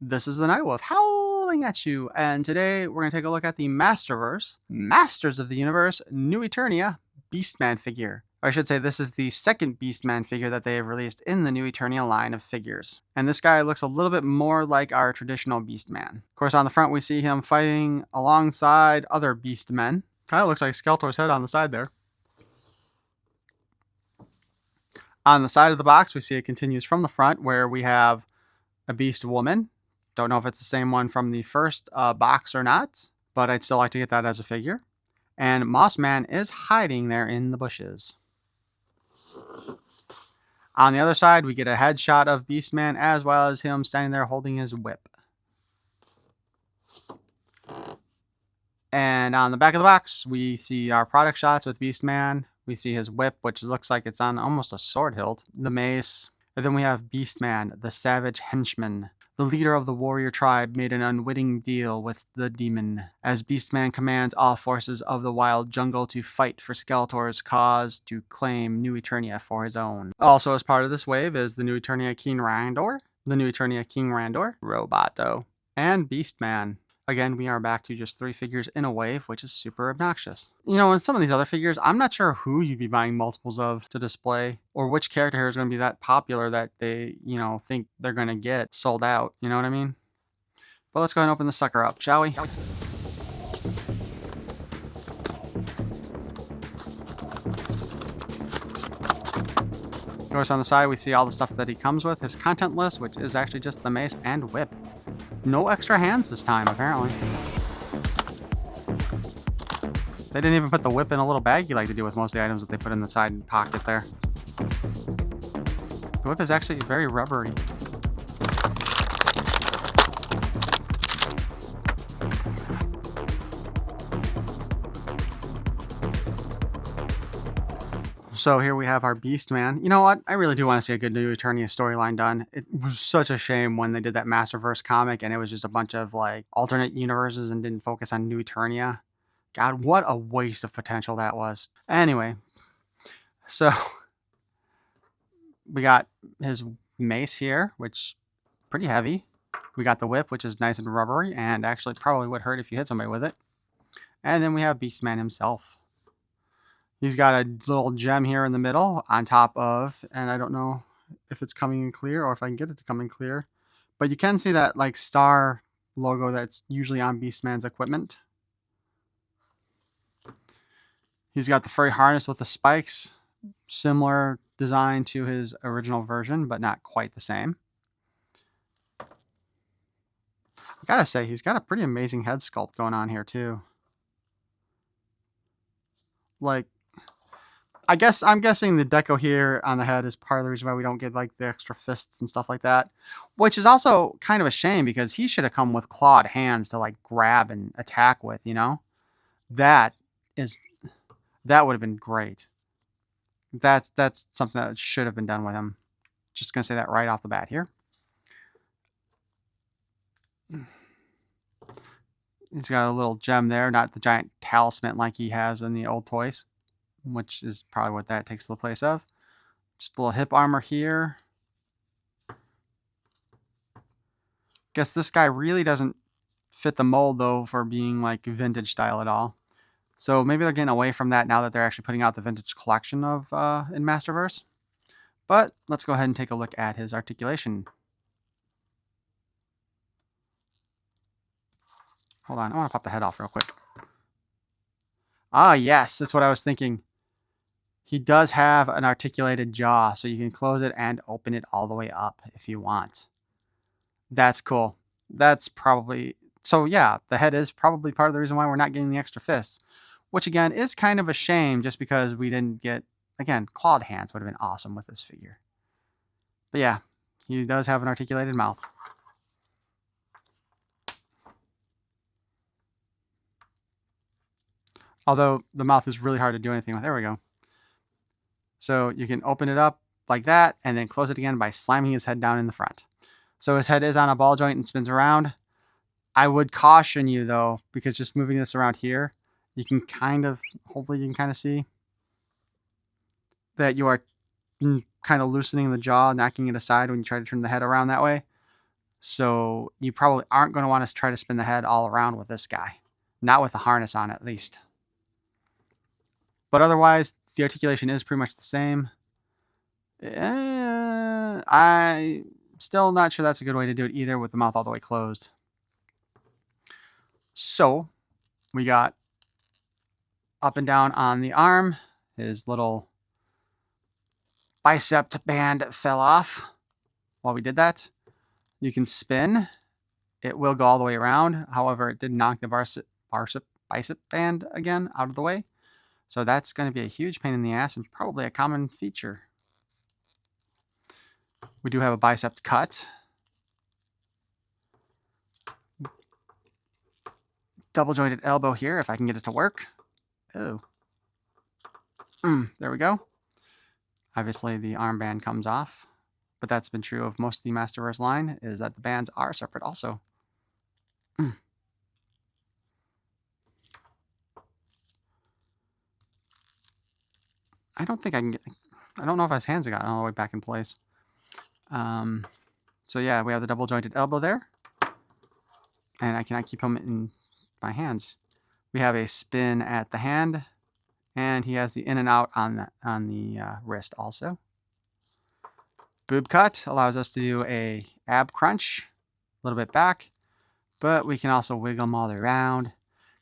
This is the Nightwolf howling at you, and today we're going to take a look at the Masterverse, Masters of the Universe, New Eternia, Beastman figure. Or I should say this is the second Beastman figure that they have released in the New Eternia line of figures. And this guy looks a little bit more like our traditional Beastman. Of course, on the front we see him fighting alongside other Beastmen. Kind of looks like Skeletor's head on the side there. On the side of the box we see it continues from the front where we have a Beast Woman. Don't know if it's the same one from the first box or not, but I'd still like to get that as a figure. And Mossman is hiding there in the bushes. On the other side, we get a headshot of Beastman as well as him standing there holding his whip. And on the back of the box, we see our product shots with Beastman. We see his whip, which looks like it's on almost a sword hilt. The mace. And then we have Beastman, the savage henchman. The leader of the warrior tribe made an unwitting deal with the demon, as Beastman commands all forces of the wild jungle to fight for Skeletor's cause to claim New Eternia for his own. Also as part of this wave is the New Eternia King Randor, Roboto, and Beastman. Again, we are back to just 3 figures in a wave, which is super obnoxious. You know, in some of these other figures, I'm not sure who you'd be buying multiples of to display, or which character here is going to be that popular that they, think they're going to get sold out. You know what I mean? But let's go ahead and open the sucker up, shall we? Of course, on the side, we see all the stuff that he comes with, his content list, which is actually just the mace and whip. No extra hands this time, apparently. They didn't even put the whip in a little bag you like to do with most of the items that they put in the side pocket there. The whip is actually very rubbery. So here we have our Beastman. You know what? I really do want to see a good New Eternia storyline done. It was such a shame when they did that Masterverse comic and it was just a bunch of like alternate universes and didn't focus on New Eternia. God, what a waste of potential that was. Anyway, so we got his mace here, which pretty heavy. We got the whip, which is nice and rubbery and actually probably would hurt if you hit somebody with it. And then we have Beastman himself. He's got a little gem here in the middle on top of, and I don't know if it's coming in clear or if I can get it to come in clear, but you can see that like star logo that's usually on Beastman's equipment. He's got the furry harness with the spikes, similar design to his original version, but not quite the same. I gotta say, he's got a pretty amazing head sculpt going on here too. Like, I'm guessing the deco here on the head is part of the reason why we don't get like the extra fists and stuff like that, which is also kind of a shame because he should have come with clawed hands to like grab and attack with, you know? That would have been great. That's something that should have been done with him. Just gonna say that right off the bat here. He's got a little gem there, not the giant talisman like he has in the old toys, which is probably what that takes the place of. Just a little hip armor here. Guess this guy really doesn't fit the mold, though, for being like vintage style at all. So maybe they're getting away from that now that they're actually putting out the vintage collection of in Masterverse. But let's go ahead and take a look at his articulation. Hold on, I want to pop the head off real quick. Ah, yes, that's what I was thinking. He does have an articulated jaw, so you can close it and open it all the way up if you want. That's cool. That's probably... So yeah, the head is probably part of the reason why we're not getting the extra fists. Which again, is kind of a shame just because we didn't get... Again, clawed hands would have been awesome with this figure. But yeah, he does have an articulated mouth. Although the mouth is really hard to do anything with. There we go. So you can open it up like that and then close it again by slamming his head down in the front. So his head is on a ball joint and spins around. I would caution you though, because just moving this around here, you can hopefully you can kind of see that you are kind of loosening the jaw, knocking it aside when you try to turn the head around that way. So you probably aren't going to want to try to spin the head all around with this guy. Not with the harness on, at least. But otherwise, the articulation is pretty much the same. I'm still not sure that's a good way to do it either with the mouth all the way closed. So we got up and down on the arm. His little bicep band fell off while we did that. You can spin. It will go all the way around. However, it did knock the bicep band again out of the way. So that's going to be a huge pain in the ass and probably a common feature. We do have a bicep cut. Double jointed elbow here if I can get it to work. Oh. There we go. Obviously the armband comes off, but that's been true of most of the Masterverse line, is that the bands are separate also. I don't think I can get, I don't know if his hands have gotten all the way back in place. So yeah, we have the double jointed elbow there. And I cannot keep him in my hands. We have a spin at the hand. And he has the in and out on the wrist also. Boob cut allows us to do a ab crunch. A little bit back. But we can also wiggle him all the way around.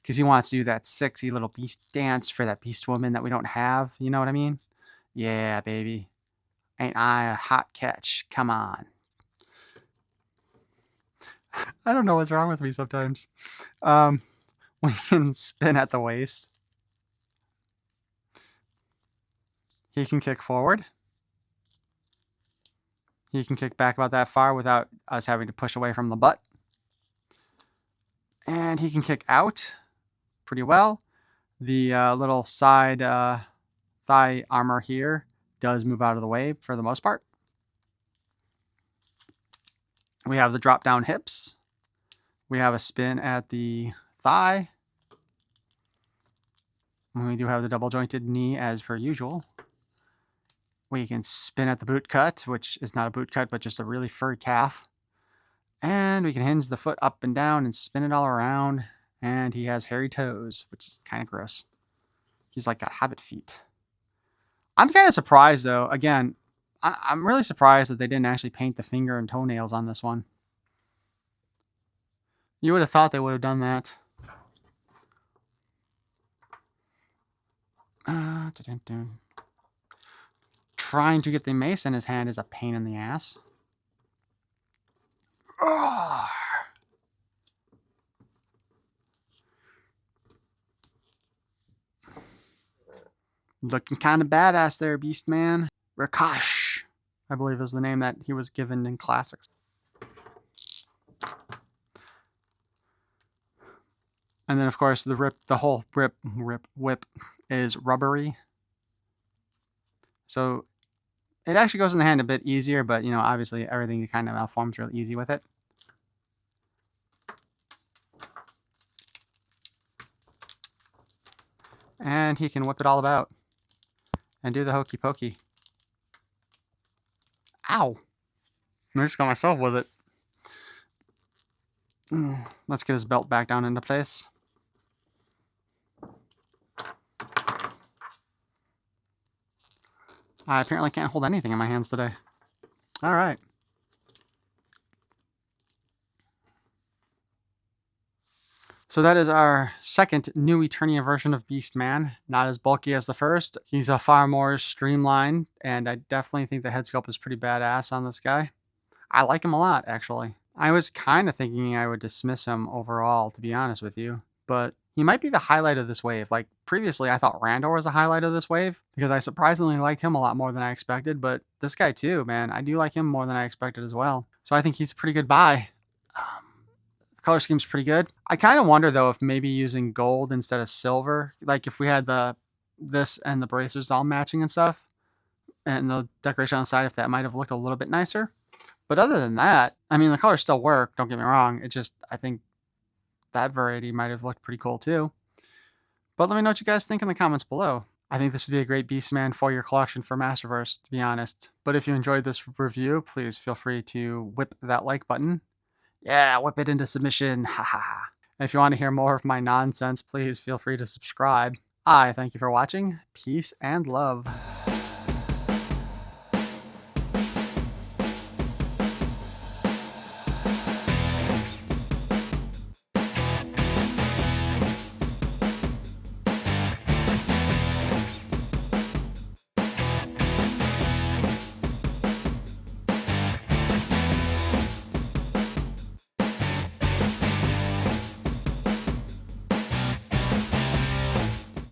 Because he wants to do that sexy little beast dance for that beast woman that we don't have. You know what I mean? Yeah, baby. Ain't I a hot catch? Come on. I don't know what's wrong with me sometimes. We can spin at the waist. He can kick forward. He can kick back about that far without us having to push away from the butt. And he can kick out pretty well. The little side thigh armor here does move out of the way for the most part. We have the drop down hips. We have a spin at the thigh. And we do have the double jointed knee as per usual. We can spin at the boot cut, which is not a boot cut, but just a really furry calf. And we can hinge the foot up and down and spin it all around. And he has hairy toes, which is kind of gross. He's like got hobbit feet. I'm kind of surprised, though. Again, I'm really surprised that they didn't actually paint the finger and toenails on this one. You would have thought they would have done that. Trying to get the mace in his hand is a pain in the ass. Looking kind of badass there, Beastman. Rakash, I believe is the name that he was given in Classics. And then, of course, the whole whip is rubbery. So it actually goes in the hand a bit easier, but, you know, obviously everything kind of malforms real easy with it. And he can whip it all about and do the hokey pokey. Ow! I just got myself with it. Let's get his belt back down into place. I apparently can't hold anything in my hands today. All right. So that is our second new Eternia version of Beastman. Not as bulky as the first. He's a far more streamlined, and I definitely think the head sculpt is pretty badass on this guy. I like him a lot, actually. I was kind of thinking I would dismiss him overall, to be honest with you. But he might be the highlight of this wave. Like, previously I thought Randor was the highlight of this wave, because I surprisingly liked him a lot more than I expected. But this guy too, man. I do like him more than I expected as well. So I think he's a pretty good buy. The color scheme's pretty good. I kind of wonder, though, if maybe using gold instead of silver, like if we had this and the bracers all matching and stuff, and the decoration on the side, if that might have looked a little bit nicer. But other than that, I mean, the colors still work, don't get me wrong. It just, I think that variety might have looked pretty cool too. But let me know what you guys think in the comments below. I think this would be a great Beastman for your collection for Masterverse, to be honest. But if you enjoyed this review, please feel free to whip that like button. Yeah, whip it into submission. Ha ha ha. If you want to hear more of my nonsense, please feel free to subscribe. I thank you for watching. Peace and love.